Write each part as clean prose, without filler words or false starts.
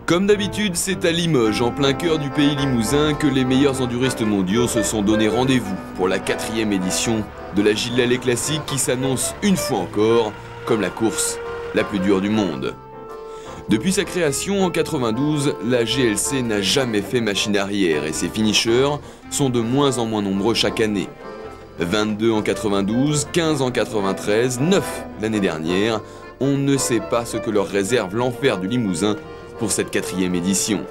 Comme d'habitude, c'est à Limoges, en plein cœur du pays limousin, que les meilleurs enduristes mondiaux se sont donné rendez-vous pour la 4e édition de la Gilles Lallet Classique qui s'annonce une fois encore comme la course la plus dure du monde. Depuis sa création en 92, la GLC n'a jamais fait machine arrière et ses finishers sont de moins en moins nombreux chaque année. 22 en 92, 15 en 93, 9 l'année dernière, on ne sait pas ce que leur réserve l'enfer du Limousin pour cette 4e édition.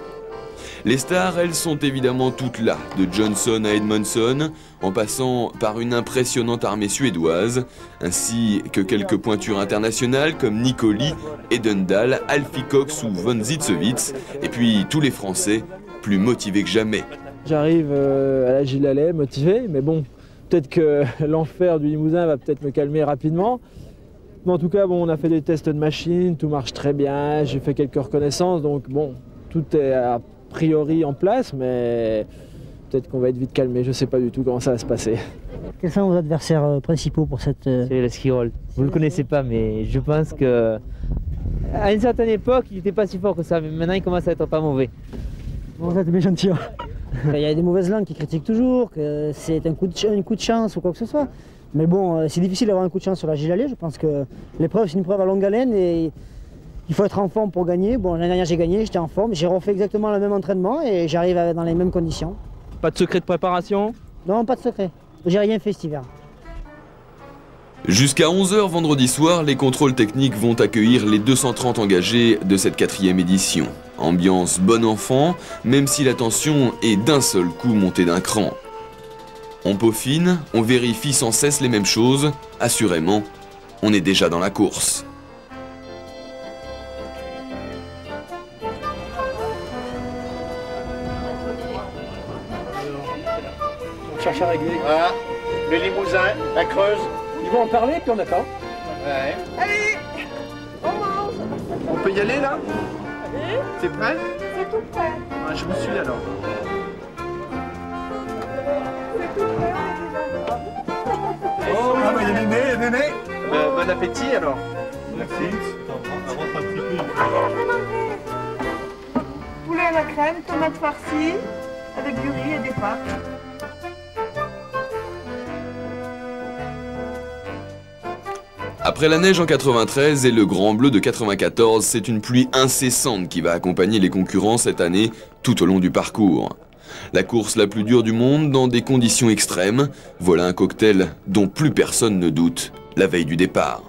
Les stars, elles sont évidemment toutes là, de Johnson à Edmondson, en passant par une impressionnante armée suédoise, ainsi que quelques pointures internationales comme Nicoli, Edendal, Alfie Cox ou Von Zitzewitz, et puis tous les Français, plus motivés que jamais. J'arrive à la Gilles Lallet motivé, mais bon, peut-être que l'enfer du Limousin va peut-être me calmer rapidement. Mais en tout cas, bon, on a fait des tests de machine, tout marche très bien, j'ai fait quelques reconnaissances, donc bon, tout est a priori en place, mais peut-être qu'on va être vite calmé, je ne sais pas du tout comment ça va se passer. Quels sont vos adversaires principaux pour cette... C'est le ski roll. Vous ne le connaissez pas, mais je pense que à une certaine époque, il n'était pas si fort que ça, mais maintenant il commence à être pas mauvais. Bon, vous êtes bien gentil. Il y a des mauvaises langues qui critiquent toujours, que c'est un coup de chance ou quoi que ce soit. Mais bon, c'est difficile d'avoir un coup de chance sur la Gilles Lallet. Je pense que l'épreuve, c'est une preuve à longue haleine et il faut être en forme pour gagner. Bon, l'année dernière, j'ai gagné, j'étais en forme. J'ai refait exactement le même entraînement et j'arrive dans les mêmes conditions. Pas de secret de préparation? Non, pas de secret. J'ai rien fait cet hiver. Jusqu'à 11 h vendredi soir, les contrôles techniques vont accueillir les 230 engagés de cette 4e édition. Ambiance bon enfant, même si la tension est d'un seul coup montée d'un cran. On peaufine, on vérifie sans cesse les mêmes choses, assurément, on est déjà dans la course. On cherche à régler. Voilà, le Limousin, la Creuse. Ils vont en parler, puis on attend. Ouais. Allez, on mange. On peut y aller là? Allez, C'est prêt? c'est tout prêt. Ah, je vous suis alors. C'est tout prêt, on est déjà là. Oh, ah, bah, il y a Néné. Bon appétit alors. Merci. Poulet à la crème, tomates farcies, avec du riz et des pâtes. Après la neige en 93 et le grand bleu de 94, c'est une pluie incessante qui va accompagner les concurrents cette année tout au long du parcours. La course la plus dure du monde dans des conditions extrêmes, voilà un cocktail dont plus personne ne doute la veille du départ.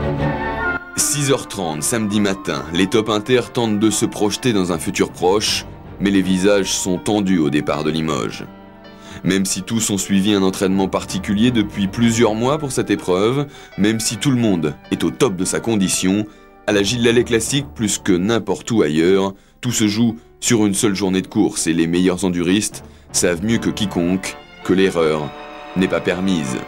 « 6h30 samedi matin, les top inter tentent de se projeter dans un futur proche, mais les visages sont tendus au départ de Limoges. Même si tous ont suivi un entraînement particulier depuis plusieurs mois pour cette épreuve, même si tout le monde est au top de sa condition, à la Gilles Lallet Classique plus que n'importe où ailleurs, tout se joue sur une seule journée de course et les meilleurs enduristes savent mieux que quiconque que l'erreur n'est pas permise. «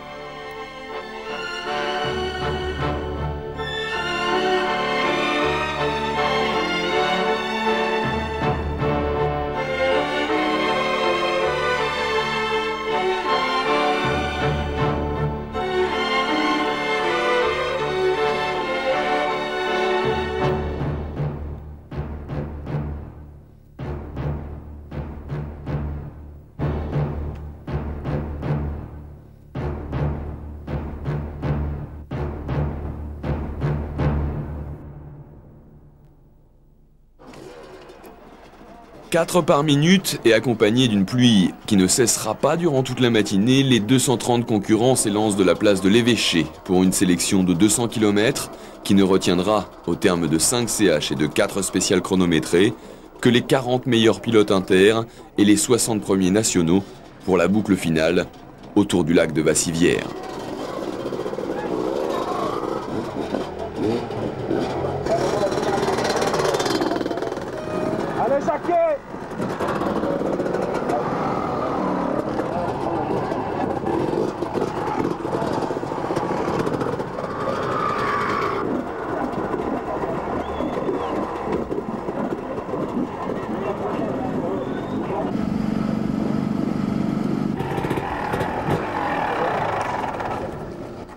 4 par minute et accompagné d'une pluie qui ne cessera pas durant toute la matinée, les 230 concurrents s'élancent de la place de l'Évêché pour une sélection de 200 km qui ne retiendra, au terme de 5 CH et de 4 spéciales chronométrées, que les 40 meilleurs pilotes inter et les 60 premiers nationaux pour la boucle finale autour du lac de Vassivière. Allez, Jacquet!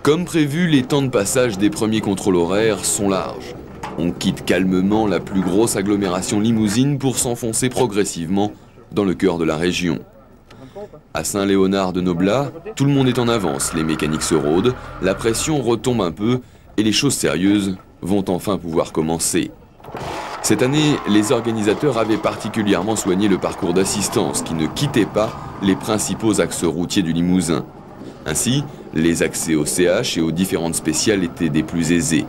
Comme prévu, les temps de passage des premiers contrôles horaires sont larges. On quitte calmement la plus grosse agglomération limousine pour s'enfoncer progressivement dans le cœur de la région. À Saint-Léonard-de-Noblat, tout le monde est en avance, les mécaniques se rôdent, la pression retombe un peu et les choses sérieuses vont enfin pouvoir commencer. Cette année, les organisateurs avaient particulièrement soigné le parcours d'assistance qui ne quittait pas les principaux axes routiers du Limousin. Ainsi, les accès au CH et aux différentes spéciales étaient des plus aisés.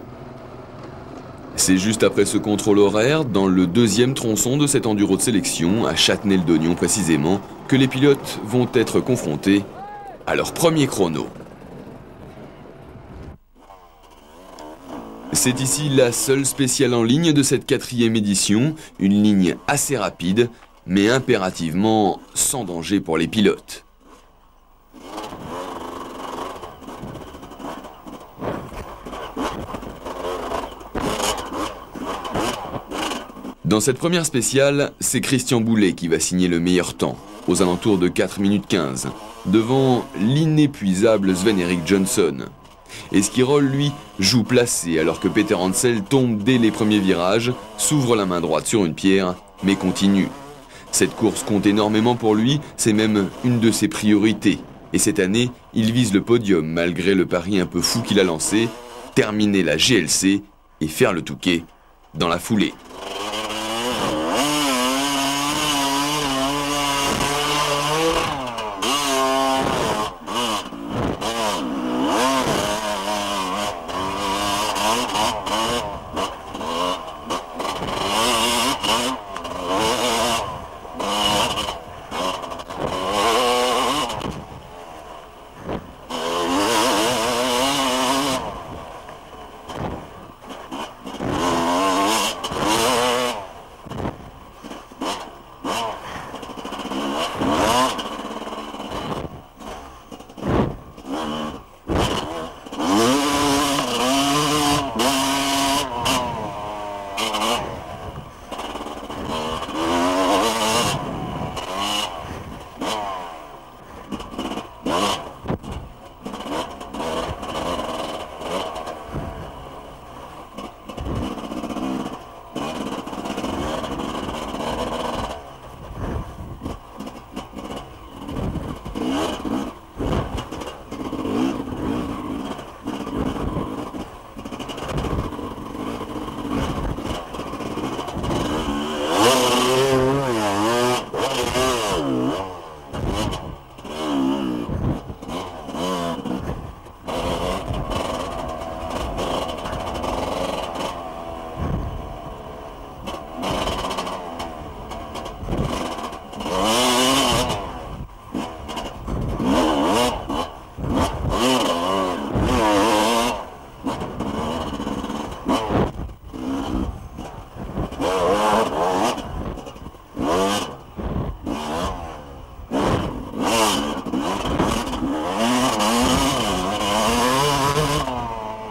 C'est juste après ce contrôle horaire, dans le deuxième tronçon de cet enduro de sélection, à Châtenay-le-Dognon précisément, que les pilotes vont être confrontés à leur premier chrono. C'est ici la seule spéciale en ligne de cette 4e édition, une ligne assez rapide, mais impérativement sans danger pour les pilotes. Dans cette première spéciale, c'est Christian Boulet qui va signer le meilleur temps, aux alentours de 4 minutes 15, devant l'inépuisable Sven-Erik Johnson. Esquirol, lui, joue placé alors que Peter Hansel tombe dès les premiers virages, s'ouvre la main droite sur une pierre, mais continue. Cette course compte énormément pour lui, c'est même une de ses priorités. Et cette année, il vise le podium malgré le pari un peu fou qu'il a lancé, terminer la GLC et faire le Touquet dans la foulée.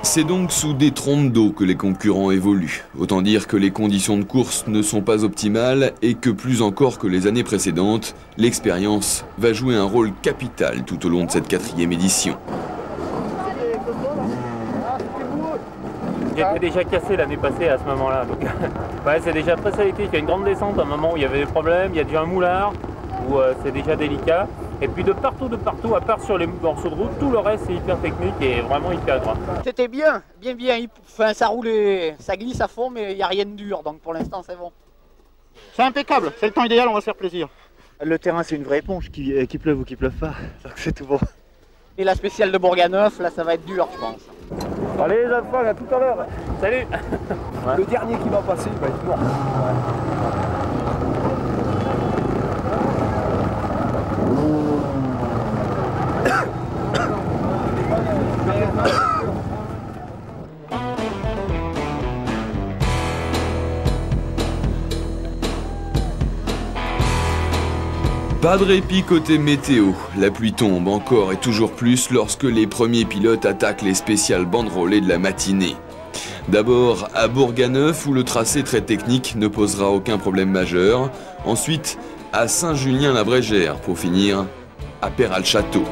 C'est donc sous des trompes d'eau que les concurrents évoluent. Autant dire que les conditions de course ne sont pas optimales et que plus encore que les années précédentes, l'expérience va jouer un rôle capital tout au long de cette 4e édition. J'étais déjà cassé l'année passée à ce moment-là. Ouais, c'est déjà très sélectif. Il y a une grande descente à un moment où il y avait des problèmes. Il y a déjà un moulard où c'est déjà délicat. Et puis de partout, à part sur les morceaux de route, tout le reste c'est hyper technique et vraiment hyper gras. C'était bien. Enfin, ça roulait, ça glisse à fond, mais il n'y a rien de dur, donc pour l'instant c'est bon. C'est impeccable, c'est le temps idéal, on va se faire plaisir. Le terrain c'est une vraie éponge, qu'il pleuve ou qu'il pleuve pas, donc c'est tout bon. Et la spéciale de Bourganeuf, là ça va être dur je pense. Allez les enfants, à tout à l'heure. Salut. Ouais. Le dernier qui va passer, il va être mort. Pas de répit côté météo, la pluie tombe encore et toujours plus lorsque les premiers pilotes attaquent les spéciales banderolées de la matinée. D'abord à Bourganeuf où le tracé très technique ne posera aucun problème majeur, ensuite à Saint-Julien-la-Brégère pour finir à Perral-Château.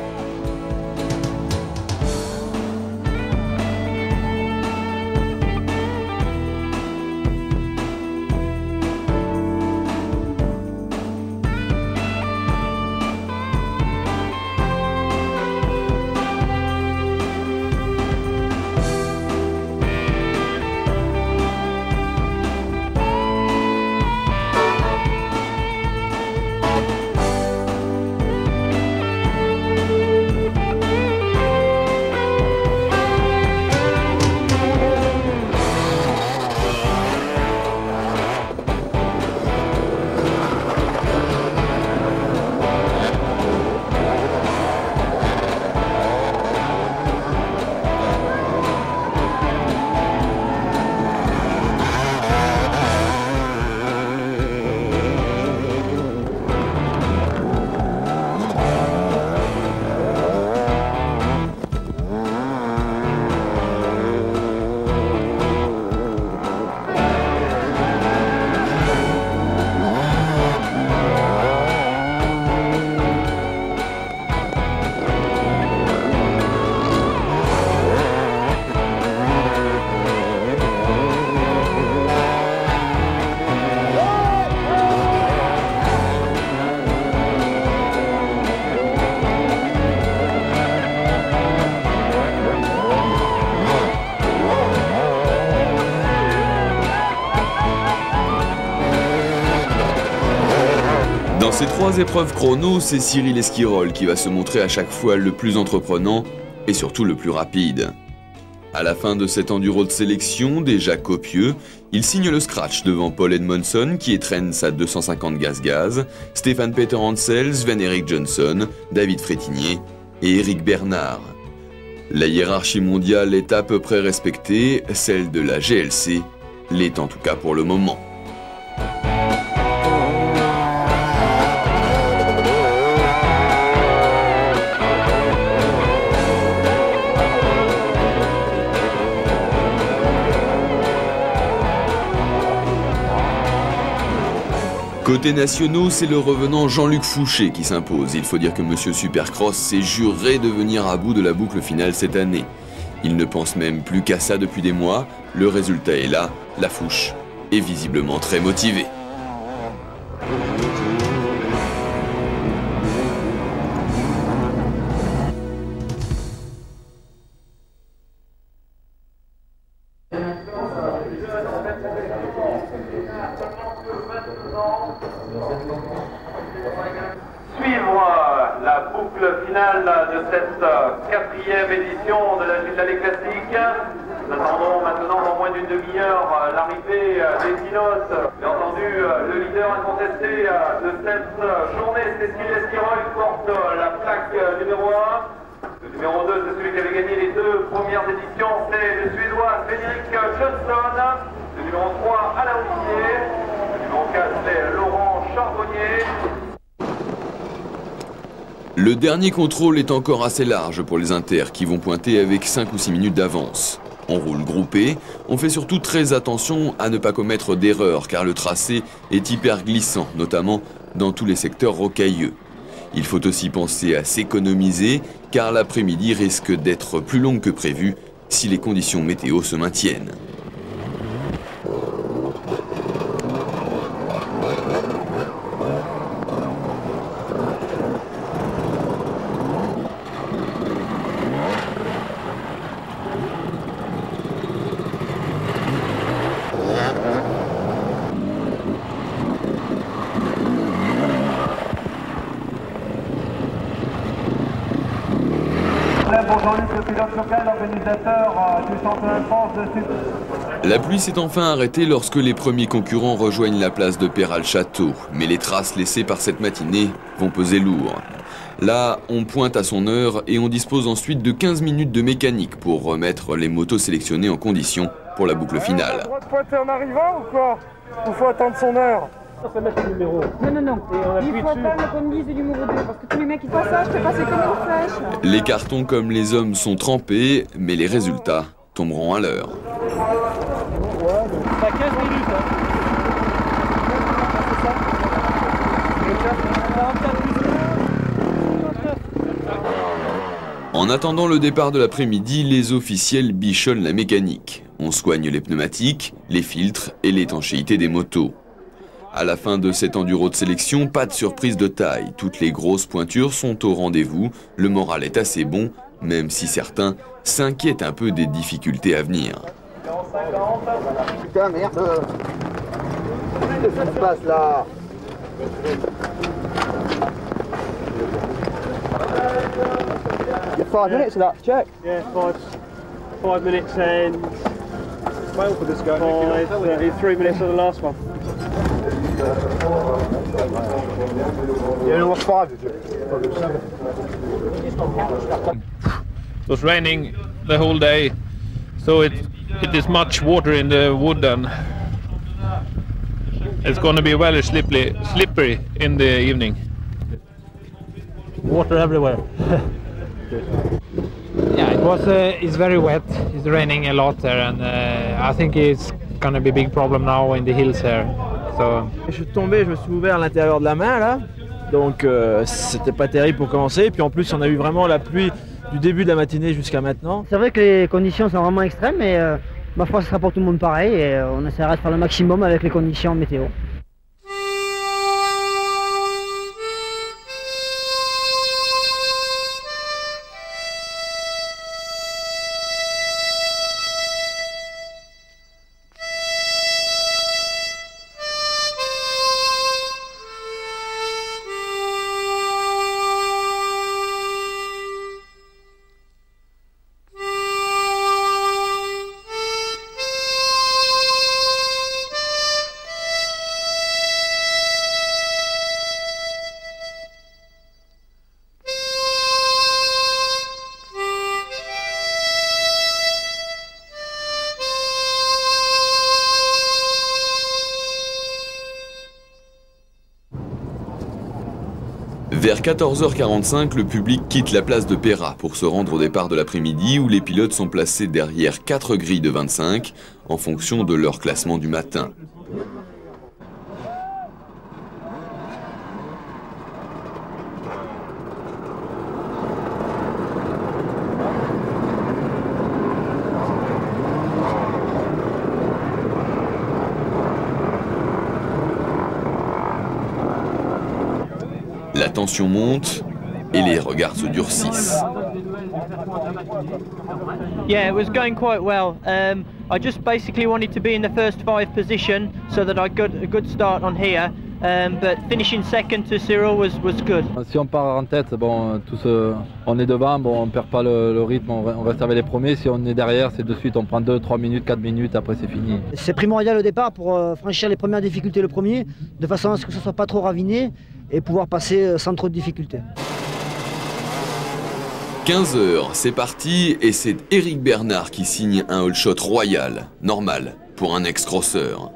ces 3 épreuves chrono, c'est Cyril Esquirol qui va se montrer à chaque fois le plus entreprenant et surtout le plus rapide. À la fin de cet enduro de sélection, déjà copieux, il signe le scratch devant Paul Edmondson qui étrenne sa 250 gaz-gaz, Stéphane Peter Hansel, Sven-Erik Johnson, David Frétinier et Eric Bernard. La hiérarchie mondiale est à peu près respectée, celle de la GLC l'est en tout cas pour le moment. Côté nationaux, c'est le revenant Jean-Luc Fouché qui s'impose. Il faut dire que Monsieur Supercross s'est juré de venir à bout de la boucle finale cette année. Il ne pense même plus qu'à ça depuis des mois. Le résultat est là, la Fouche est visiblement très motivée. Suivre la boucle finale de cette 4e édition de la Gilles Lallet Classique. Nous attendons maintenant dans moins d'une demi-heure l'arrivée des Dinos. Bien entendu, le leader incontesté de cette journée, c'est Cyril Esquirol, qui porte la plaque numéro 1. Le numéro 2, c'est celui qui avait gagné les 2 premières éditions, c'est le Suédois Sven-Erik Johnson. Le numéro 3, Alain Olivier. Le numéro 4, c'est Laurent Charbonnier. Le dernier contrôle est encore assez large pour les inters qui vont pointer avec 5 ou 6 minutes d'avance. On roule groupé, on fait surtout très attention à ne pas commettre d'erreurs car le tracé est hyper glissant, notamment dans tous les secteurs rocailleux. Il faut aussi penser à s'économiser car l'après-midi risque d'être plus longue que prévu si les conditions météo se maintiennent. La pluie s'est enfin arrêtée lorsque les premiers concurrents rejoignent la place de Péral-Château, mais les traces laissées par cette matinée vont peser lourd. Là, on pointe à son heure et on dispose ensuite de 15 minutes de mécanique pour remettre les motos sélectionnées en condition pour la boucle finale. On a le droit de pointer en arrivant ou quoi? Ou faut attendre son heure? Non, il faut attendre qu'on me dise du numéro 2, parce que tous les mecs qui passent ça, je fais passer comme une flèche. Les cartons comme les hommes sont trempés, mais les résultats tomberont à l'heure. T'as 15 minutes, En attendant le départ de l'après-midi, les officiels bichonnent la mécanique. On soigne les pneumatiques, les filtres et l'étanchéité des motos. À la fin de cet enduro de sélection, pas de surprise de taille. Toutes les grosses pointures sont au rendez-vous. Le moral est assez bon, même si certains s'inquiètent un peu des difficultés à venir. Putain, merde! Qu'est-ce qui se passe là? You're 5 minutes of that, check? Yeah, 5 minutes and... Well for this guy. 3 minutes of the last one. You only lost 5, did you? It was raining the whole day, so it is much water in the wood and it's going to be very slippery in the evening. Water everywhere. Yeah, it's very wet. It's raining a lot there, and I think it's going to be a big problem now in the hills here. So. Je suis tombé, je me suis ouvert à l'intérieur de la main là, donc c'était pas terrible pour commencer. Et puis en plus on a eu vraiment la pluie du début de la matinée jusqu'à maintenant. C'est vrai que les conditions sont vraiment extrêmes, mais ma foi, ce sera pour tout le monde pareil et on essaiera de faire le maximum avec les conditions météo. Vers 14h45, le public quitte la place de Péra pour se rendre au départ de l'après-midi où les pilotes sont placés derrière 4 grilles de 25 en fonction de leur classement du matin. La tension monte et les regards se durcissent. Yeah, it was going quite well. I just basically wanted to be in the first 5 position so that I got a good start on here. But finishing second to Cyril was good. Si on part en tête, bon, on est devant, bon, on perd pas le rythme, on reste avec les premiers. Si on est derrière, c'est de suite, on prend 2, 3 minutes, 4 minutes, après c'est fini. C'est primordial au départ pour franchir les premières difficultés le premier, de façon à ce que ce soit pas trop raviné et pouvoir passer sans trop de difficultés. 15h, c'est parti et c'est Eric Bernard qui signe un all shot royal, normal, pour un ex-crosseur.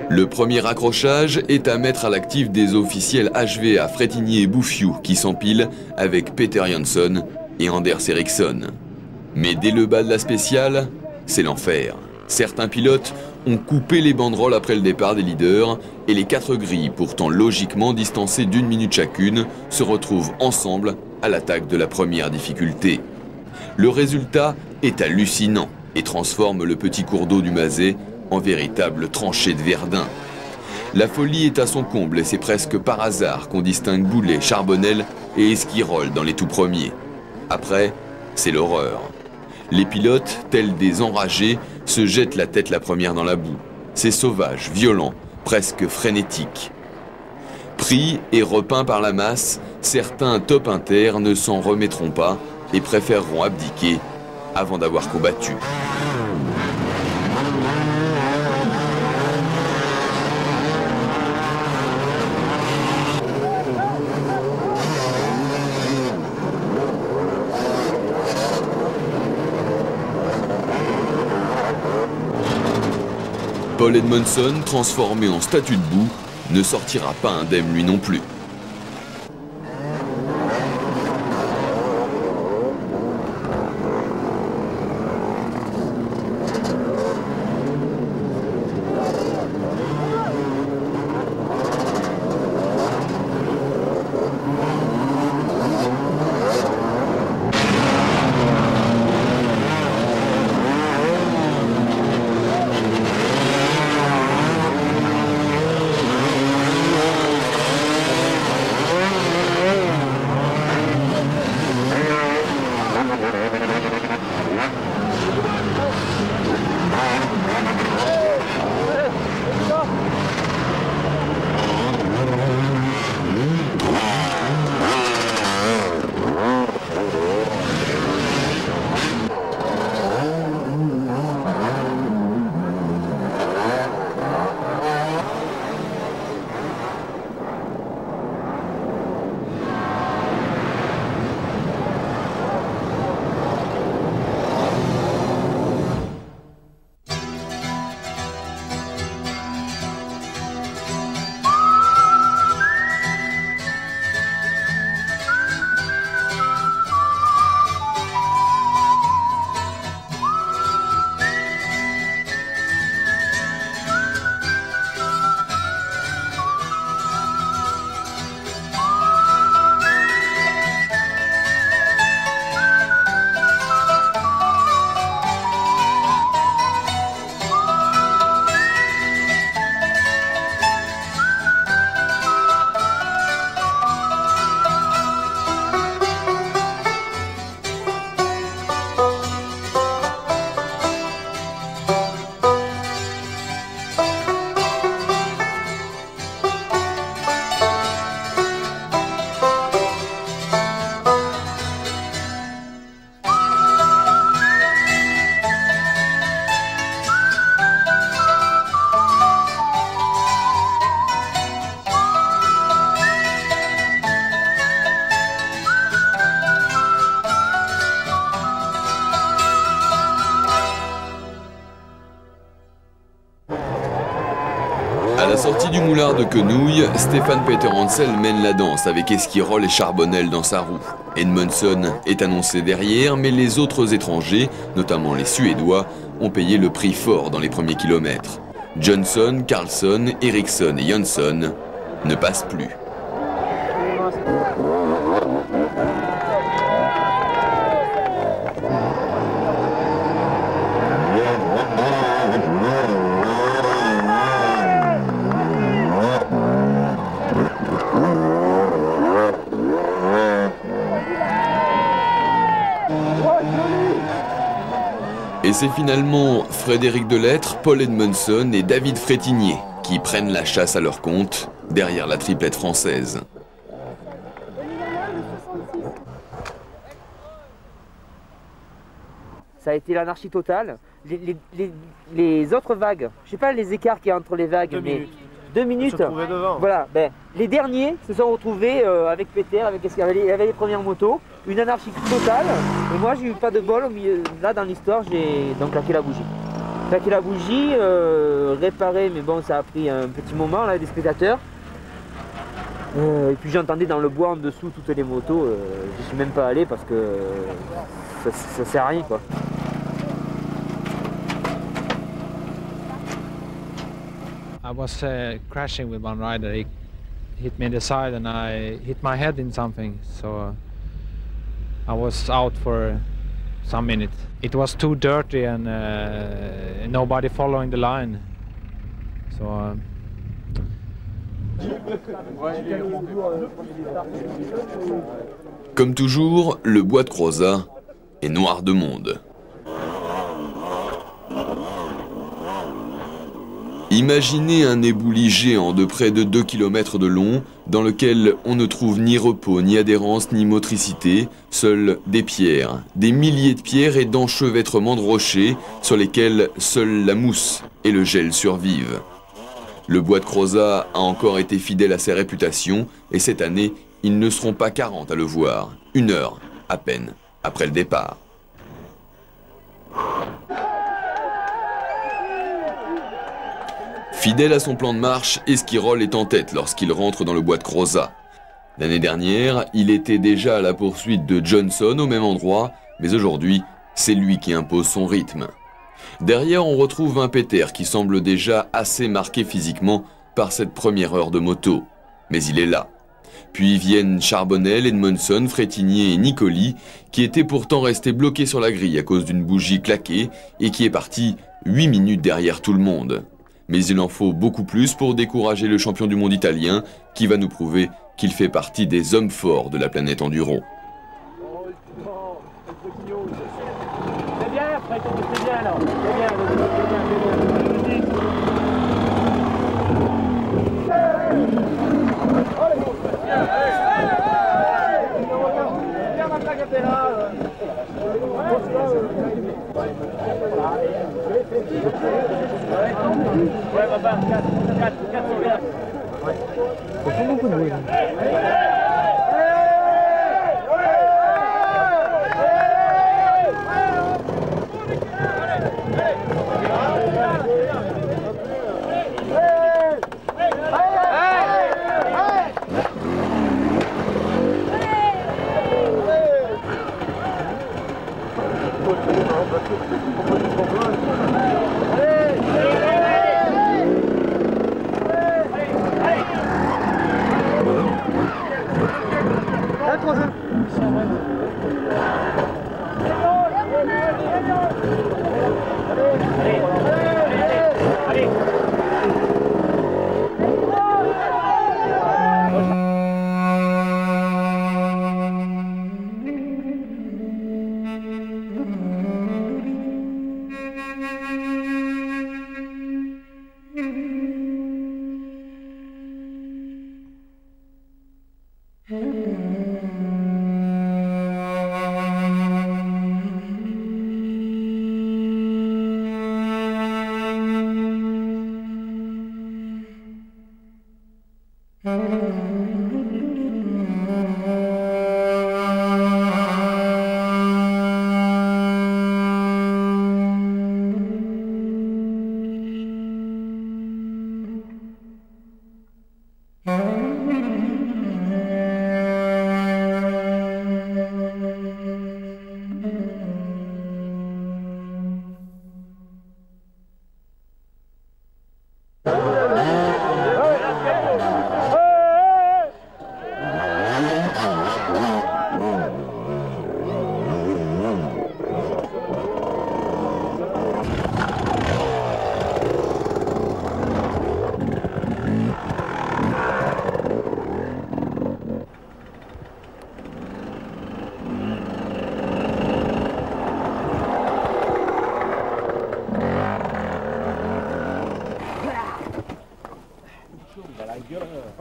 Le premier accrochage est à mettre à l'actif des officiels HVA Frétigny et Bouffiou qui s'empilent avec Peter Jansson et Anders Eriksson. Mais dès le bas de la spéciale, c'est l'enfer. Certains pilotes ont coupé les banderoles après le départ des leaders et les 4 grilles, pourtant logiquement distancées d'1 minute chacune, se retrouvent ensemble à l'attaque de la première difficulté. Le résultat est hallucinant et transforme le petit cours d'eau du Mazet en véritable tranchée de Verdun. La folie est à son comble et c'est presque par hasard qu'on distingue Boulet, Charbonnel et Esquirol dans les tout premiers. Après, c'est l'horreur. Les pilotes, tels des enragés, se jettent la tête la première dans la boue. C'est sauvage, violent, presque frénétique. Pris et repeints par la masse, certains top inter ne s'en remettront pas et préféreront abdiquer avant d'avoir combattu. Paul Edmondson, transformé en statue de boue, ne sortira pas indemne lui non plus. Sorti du moulard de Quenouille, Stéphane Peter Hansel mène la danse avec Esquirol et Charbonnel dans sa roue. Edmondson est annoncé derrière, mais les autres étrangers, notamment les Suédois, ont payé le prix fort dans les premiers kilomètres. Johnson, Carlson, Eriksson et Jönsson ne passent plus. Et c'est finalement Frédéric Delettre, Paul Edmondson et David Frétinier qui prennent la chasse à leur compte derrière la triplette française. Ça a été l'anarchie totale. Les autres vagues, je sais pas les écarts qu'il y a entre les vagues, mais 2 minutes. Devant. Voilà, les derniers se sont retrouvés avec Peter, avec Esquirol, il y avait les premières motos, une anarchie totale. Et moi j'ai eu pas de bol au milieu. Là dans l'histoire j'ai donc claqué la bougie. Claqué la bougie, réparé, mais bon ça a pris un petit moment là des spectateurs. Et puis j'entendais dans le bois en dessous toutes les motos, je suis même pas allé parce que ça sert à rien quoi. I was crashing with one rider. He hit me in the side and I hit my head in something. So I was out for some minutes. It was too dirty and nobody following the line. So Comme toujours, le bois de Crozat est noir de monde. Imaginez un ébouli géant de près de 2 km de long, dans lequel on ne trouve ni repos, ni adhérence, ni motricité, seules des pierres, des milliers de pierres et d'enchevêtrements de rochers sur lesquels seule la mousse et le gel survivent. Le bois de Crozat a encore été fidèle à ses réputations et cette année, ils ne seront pas 40 à le voir, 1 heure à peine après le départ. Fidèle à son plan de marche, Esquirol est en tête lorsqu'il rentre dans le bois de Crozat. L'année dernière, il était déjà à la poursuite de Johnson au même endroit, mais aujourd'hui, c'est lui qui impose son rythme. Derrière, on retrouve un Peter qui semble déjà assez marqué physiquement par cette première heure de moto. Mais il est là. Puis viennent Charbonnel, Edmondson, Frétinier et Nicoli, qui étaient pourtant restés bloqués sur la grille à cause d'une bougie claquée et qui est parti 8 minutes derrière tout le monde. Mais il en faut beaucoup plus pour décourager le champion du monde italien qui va nous prouver qu'il fait partie des hommes forts de la planète enduro. C'est bien, c'est bien là. C'est bien, c'est bien. Ouais, papa, 4 sur 4. Ça fait beaucoup de bruit.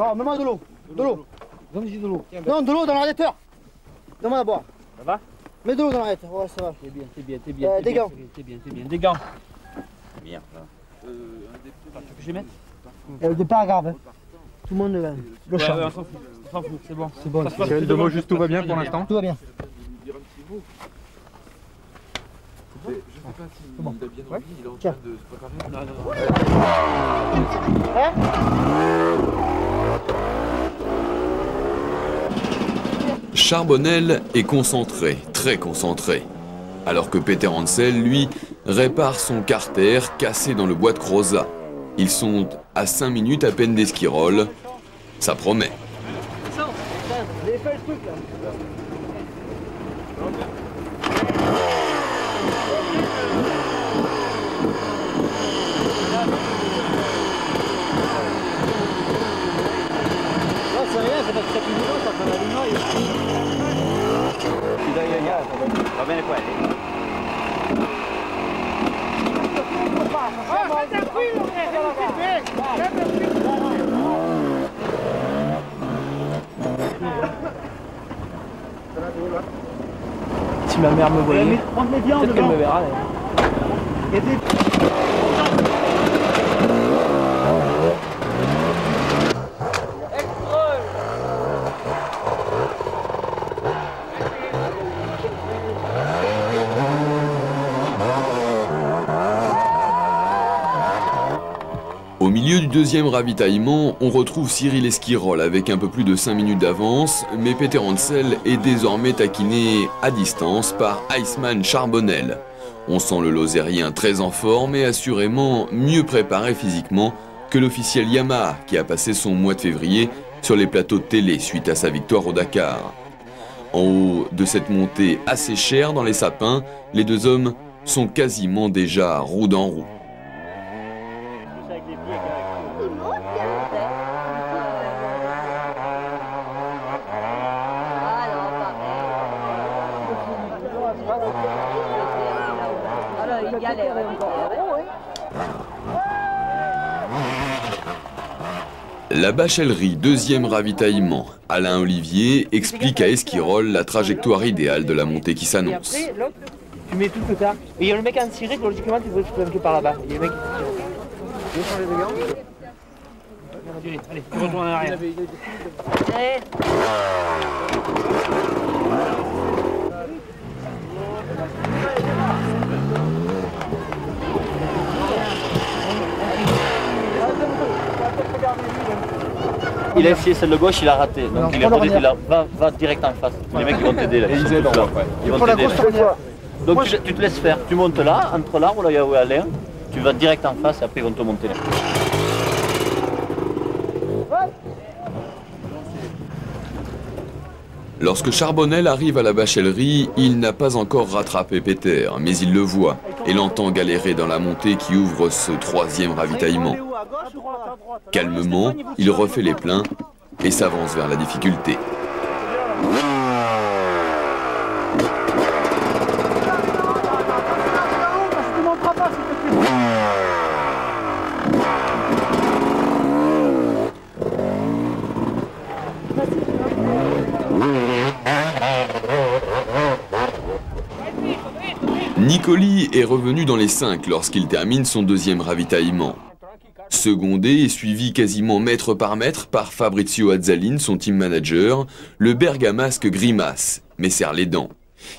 Oh, mets-moi de l'eau. De l'eau. De l'eau. Non, de l'eau dans le radiateur. Donne-moi à boire. Ça va? Mets de l'eau dans le radiateur. Ouais, ça va. T'es bien. Des gants. Des gants. Merde. Tu veux que je les mette? De pas grave. Hein. Tout le monde le on s'en fout. C'est bon. C'est bon. De mots, juste tout va bien pour l'instant? Tout va bien. Je sais pas s'il a bien envie, il est en train de se préparer. Charbonnel est concentré, très concentré. Alors que Peter Hansel, lui, répare son carter cassé dans le bois de Crozat. Ils sont à 5 minutes à peine d'Esquirol. Ça promet. J'ai fait le truc là. Non, c'est rien, c'est parce que ça fait du temps, ça fait la lumière. Va bene quelli? Si ma mère me voyait, peut-être qu'elle me verra. Au milieu du deuxième ravitaillement, on retrouve Cyril Esquirol avec un peu plus de 5 minutes d'avance, mais Peter Hansel est désormais taquiné à distance par Iceman Charbonnel. On sent le Lozérien très en forme et assurément mieux préparé physiquement que l'officiel Yamaha qui a passé son mois de février sur les plateaux de télé suite à sa victoire au Dakar. En haut de cette montée assez chère dans les sapins, les deux hommes sont quasiment déjà roue dans roue. La bachellerie, deuxième ravitaillement. Alain Olivier explique à Esquirol la trajectoire idéale de la montée qui s'annonce. Après, l'autre, tu mets tout le tard. Et il y a le mec en ciré, logiquement, tu peux flanquer par là-bas. Il y a le mec qui tire. Je vais changer de gants. Allez, tu retournes en arrière. Il a essayé celle de gauche, il a raté. Donc il est redescendu là. Va direct en face. Les mecs ils vont t'aider là. Ils vont t'aider. Donc tu te laisses faire. Tu montes là, entre l'arbre, là il y a Alain. Tu vas direct en face et après ils vont te monter là. Lorsque Charbonnel arrive à la bachellerie, il n'a pas encore rattrapé Peter, mais il le voit et l'entend galérer dans la montée qui ouvre ce troisième ravitaillement. Calmement, il refait les pleins et s'avance vers la difficulté. Nicoli est revenu dans les 5 lorsqu'il termine son deuxième ravitaillement. Secondé et suivi quasiment mètre par mètre par Fabrizio Azzalin, son team manager, le bergamasque grimace, mais serre les dents.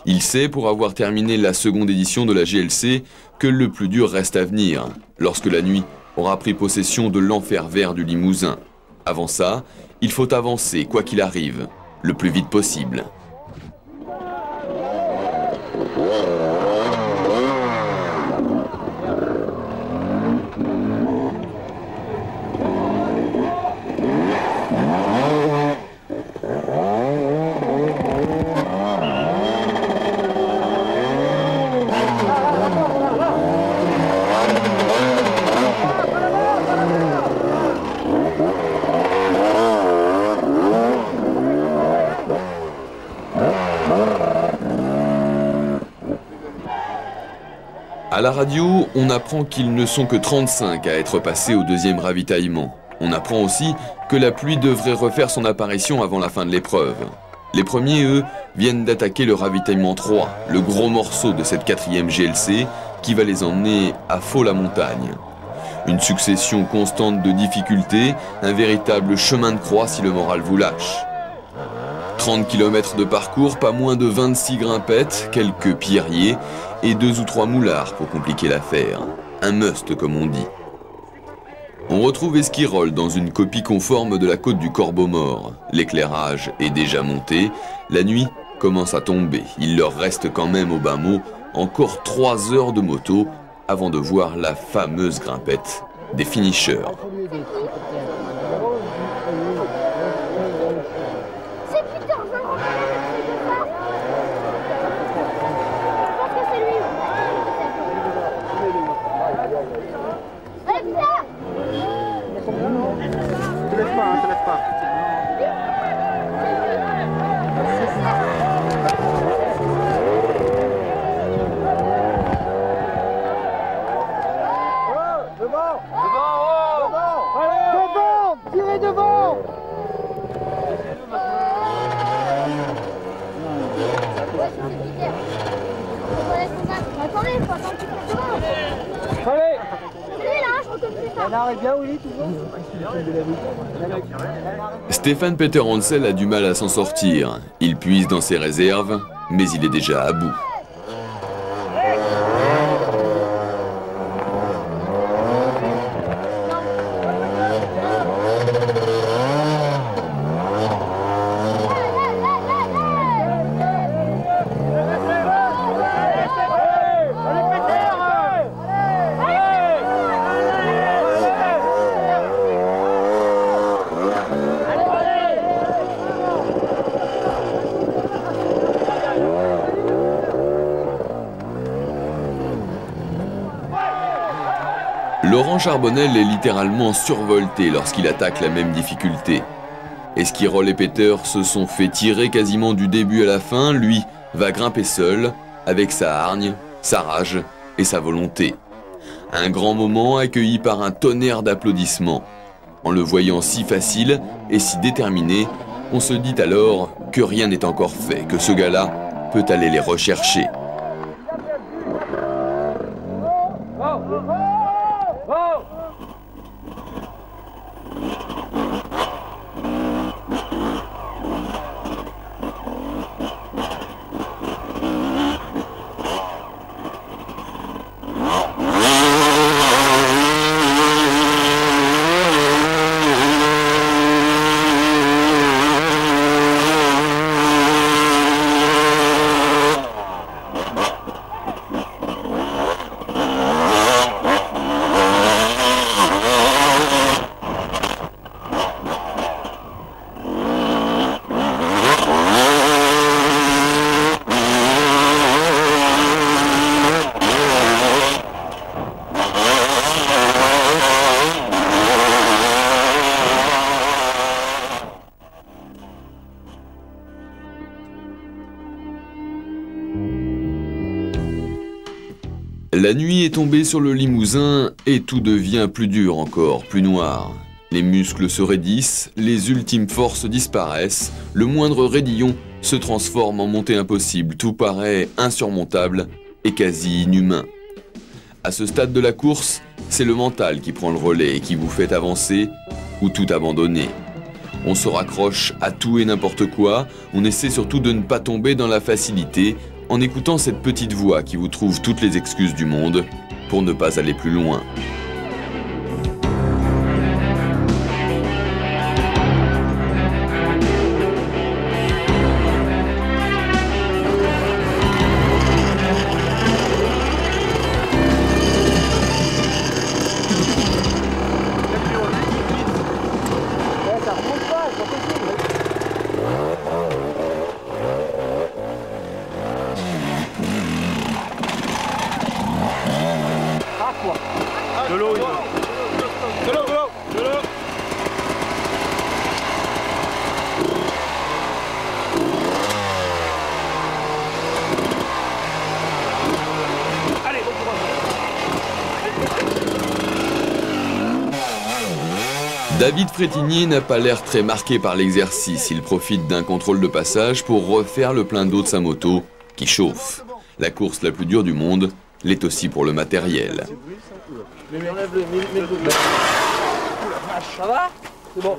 Il sait, pour avoir terminé la seconde édition de la GLC, que le plus dur reste à venir, lorsque la nuit aura pris possession de l'enfer vert du Limousin. Avant ça, il faut avancer, quoi qu'il arrive, le plus vite possible. À la radio, on apprend qu'ils ne sont que 35 à être passés au deuxième ravitaillement. On apprend aussi que la pluie devrait refaire son apparition avant la fin de l'épreuve. Les premiers, eux, viennent d'attaquer le ravitaillement 3, le gros morceau de cette 4e GLC qui va les emmener à Faux-la-Montagne. Une succession constante de difficultés, un véritable chemin de croix si le moral vous lâche. 30 km de parcours, pas moins de 26 grimpettes, quelques pierriers et 2 ou 3 moulards pour compliquer l'affaire. Un must comme on dit. On retrouve Esquirol dans une copie conforme de la côte du Corbeau-Mort. L'éclairage est déjà monté, la nuit commence à tomber. Il leur reste quand même au bas mot encore 3 heures de moto avant de voir la fameuse grimpette des finishers. Stéphane Peter Hansel a du mal à s'en sortir. Il puise dans ses réserves, mais il est déjà à bout. Laurent Charbonnel est littéralement survolté lorsqu'il attaque la même difficulté. Esquirol et Peter se sont fait tirer quasiment du début à la fin, lui va grimper seul, avec sa hargne, sa rage et sa volonté. Un grand moment accueilli par un tonnerre d'applaudissements. En le voyant si facile et si déterminé, on se dit alors que rien n'est encore fait, que ce gars-là peut aller les rechercher. La nuit est tombée sur le Limousin et tout devient plus dur encore, plus noir. Les muscles se raidissent, les ultimes forces disparaissent, le moindre raidillon se transforme en montée impossible, tout paraît insurmontable et quasi inhumain. À ce stade de la course, c'est le mental qui prend le relais et qui vous fait avancer ou tout abandonner. On se raccroche à tout et n'importe quoi, on essaie surtout de ne pas tomber dans la facilité en écoutant cette petite voix qui vous trouve toutes les excuses du monde pour ne pas aller plus loin. De l'eau, David Frétinier n'a pas l'air très marqué par l'exercice. Il profite d'un contrôle de passage pour refaire le plein d'eau de sa moto qui chauffe. La course la plus dure du monde l'est aussi pour le matériel. Ça va? C'est bon.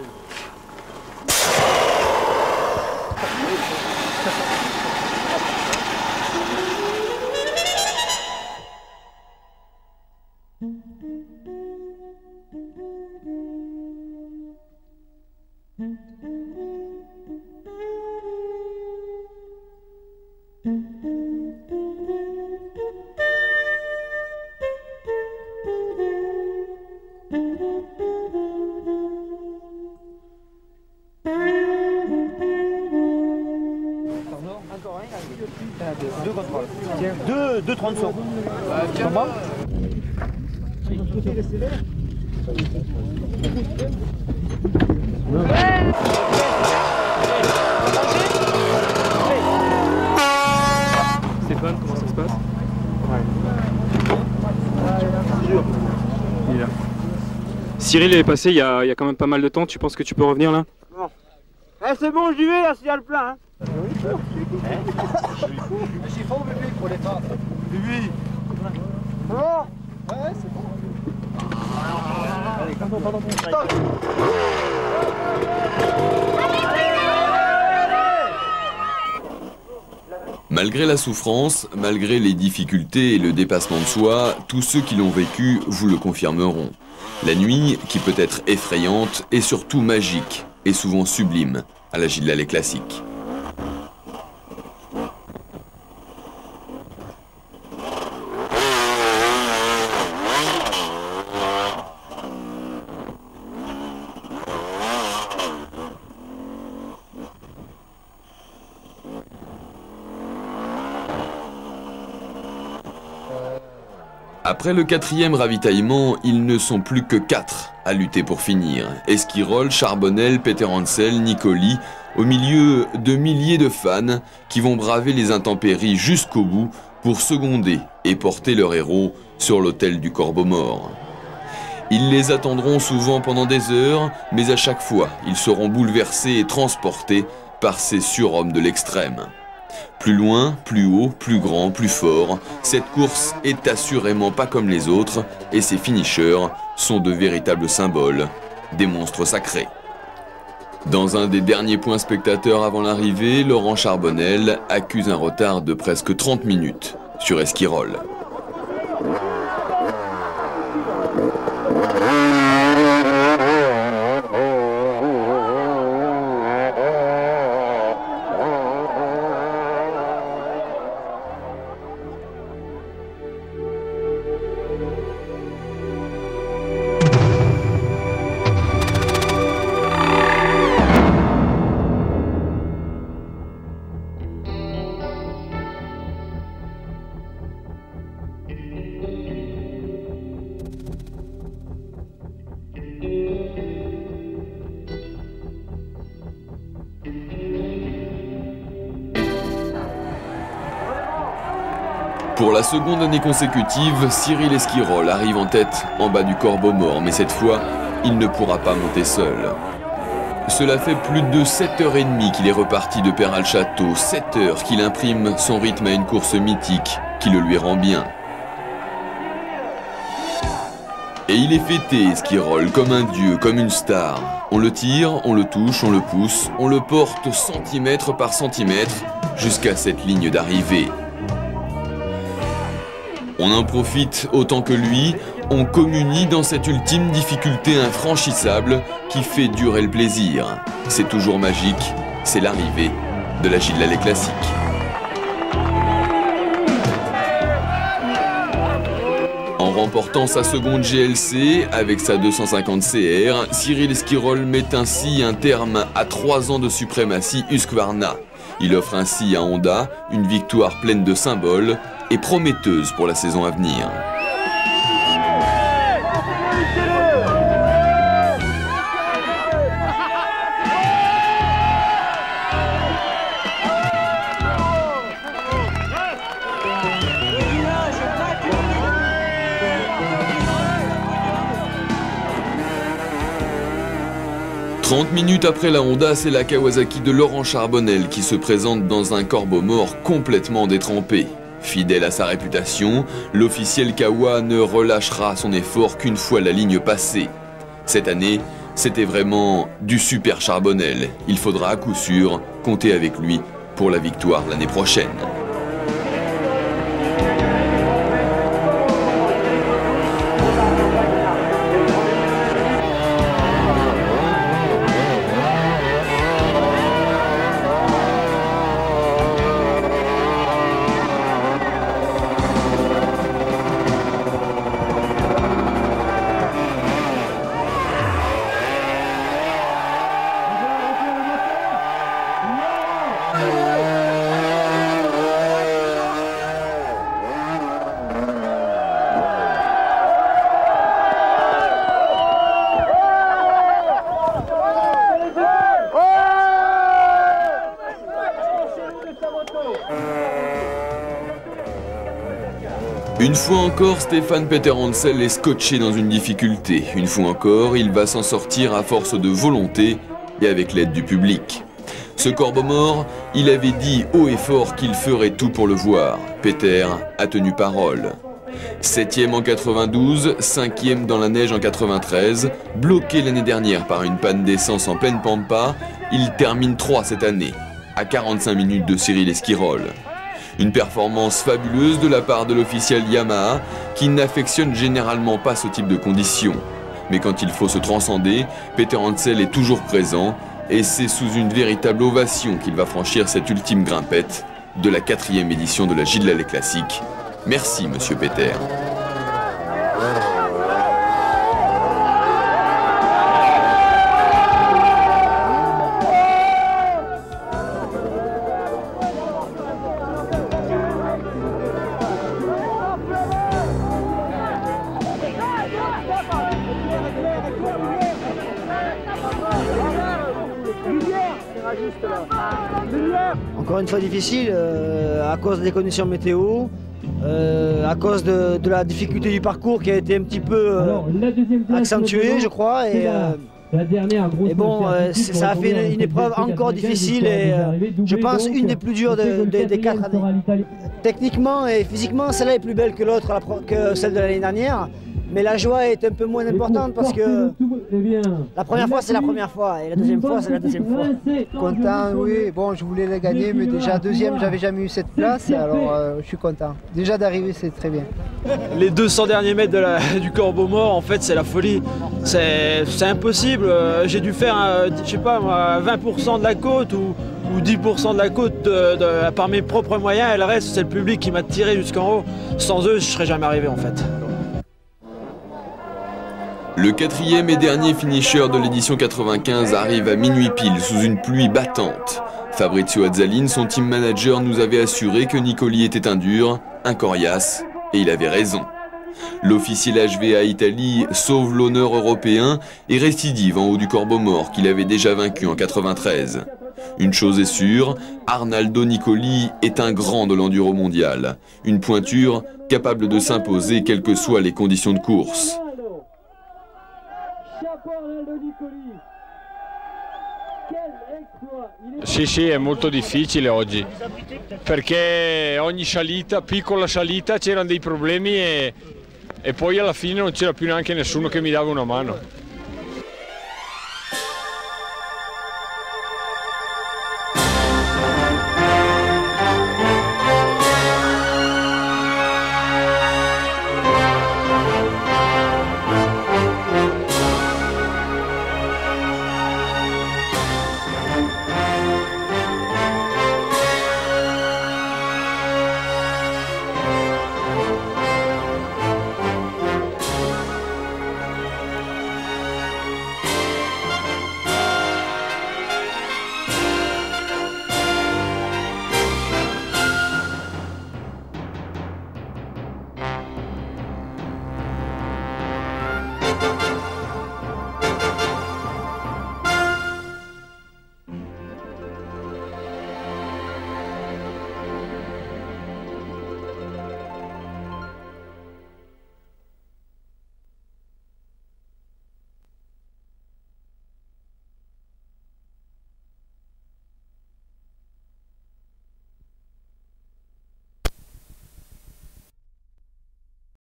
Deux contrôles. Tiens, deux 30 secondes. Ça va? Stéphane, comment ça se passe? Il est là. Cyril est passé il y a quand même pas mal de temps, tu penses que tu peux revenir là? Non. Eh, c'est bon, j'y vais là, s'il y a le plein. Hein. J'ai faim au bébé pour les tendre. Oui. C'est bon? Ouais, c'est bon. Allez, pardon. Stop. Malgré la souffrance, malgré les difficultés et le dépassement de soi, tous ceux qui l'ont vécu vous le confirmeront. La nuit, qui peut être effrayante, est surtout magique et souvent sublime à la Gilles Lallet classique. Après le 4e ravitaillement, ils ne sont plus que 4 à lutter pour finir. Esquirol, Charbonnel, Peter Hansel, Nicoli, au milieu de milliers de fans qui vont braver les intempéries jusqu'au bout pour seconder et porter leur héros sur l'autel du Corbeau Mort. Ils les attendront souvent pendant des heures, mais à chaque fois, ils seront bouleversés et transportés par ces surhommes de l'extrême. Plus loin, plus haut, plus grand, plus fort, cette course est assurément pas comme les autres et ses finishers sont de véritables symboles, des monstres sacrés. Dans un des derniers points spectateurs avant l'arrivée, Laurent Charbonnel accuse un retard de presque 30 minutes sur Esquirol. Pour la seconde année consécutive, Cyril Esquirol arrive en tête en bas du Corbeau Mort, mais cette fois, il ne pourra pas monter seul. Cela fait plus de 7h30 qu'il est reparti de Peyralchâteau, 7 heures qu'il imprime son rythme à une course mythique qui le lui rend bien. Et il est fêté, Esquirol, comme un dieu, comme une star. On le tire, on le touche, on le pousse, on le porte centimètre par centimètre jusqu'à cette ligne d'arrivée. On en profite autant que lui, on communie dans cette ultime difficulté infranchissable qui fait durer le plaisir. C'est toujours magique, c'est l'arrivée de la Gilles Lallet classique. En remportant sa seconde GLC avec sa 250 CR, Cyril Esquirol met ainsi un terme à 3 ans de suprématie Husqvarna. Il offre ainsi à Honda une victoire pleine de symboles et prometteuse pour la saison à venir. 30 minutes après la Honda, c'est la Kawasaki de Laurent Charbonnel qui se présente dans un corbeau mort complètement détrempé. Fidèle à sa réputation, l'officiel Kawa ne relâchera son effort qu'une fois la ligne passée. Cette année, c'était vraiment du super Charbonnel. Il faudra à coup sûr compter avec lui pour la victoire l'année prochaine. Une fois encore, Stefan Peter Hansel est scotché dans une difficulté. Une fois encore, il va s'en sortir à force de volonté et avec l'aide du public. Ce corbeau mort, il avait dit haut et fort qu'il ferait tout pour le voir. Peter a tenu parole. 7e en 92, 5e dans la neige en 93, bloqué l'année dernière par une panne d'essence en pleine pampa, il termine 3 cette année, à 45 minutes de Cyril Esquirol. Une performance fabuleuse de la part de l'officiel Yamaha qui n'affectionne généralement pas ce type de conditions. Mais quand il faut se transcender, Peter Hansel est toujours présent et c'est sous une véritable ovation qu'il va franchir cette ultime grimpette de la 4e édition de la Gilles Lallet Classique. Merci Monsieur Peter. Encore une fois difficile à cause des conditions météo, à cause de la difficulté du parcours qui a été un petit peu accentuée je crois. Et bon, ça a fait une épreuve encore difficile et je pense une des plus dures des 4 années. Techniquement et physiquement, celle-là est plus belle que l'autre, que celle de l'année dernière. Mais la joie est un peu moins importante parce que la première fois c'est la première fois et la deuxième fois c'est la deuxième fois. Content, oui. Bon, je voulais la gagner, mais déjà deuxième, j'avais jamais eu cette place, alors je suis content. Déjà d'arriver, c'est très bien. Les 200 derniers mètres du corbeau mort, en fait, c'est la folie. C'est impossible. J'ai dû faire, je sais pas, 20% de la côte ou 10% de la côte par mes propres moyens et le reste, c'est le public qui m'a tiré jusqu'en haut. Sans eux, je serais jamais arrivé en fait. Le 4e et dernier finisher de l'édition 95 arrive à minuit pile sous une pluie battante. Fabrizio Azzalin, son team manager, nous avait assuré que Nicoli était un dur, un coriace, et il avait raison. L'officiel HVA Italie sauve l'honneur européen et récidive en haut du corbeau mort qu'il avait déjà vaincu en 93. Une chose est sûre, Arnaldo Nicoli est un grand de l'enduro mondial. Une pointure capable de s'imposer quelles que soient les conditions de course. Sì, è molto difficile oggi, perché ogni salita, piccola salita, c'erano dei problemi e poi alla fine non c'era più neanche nessuno che mi dava una mano.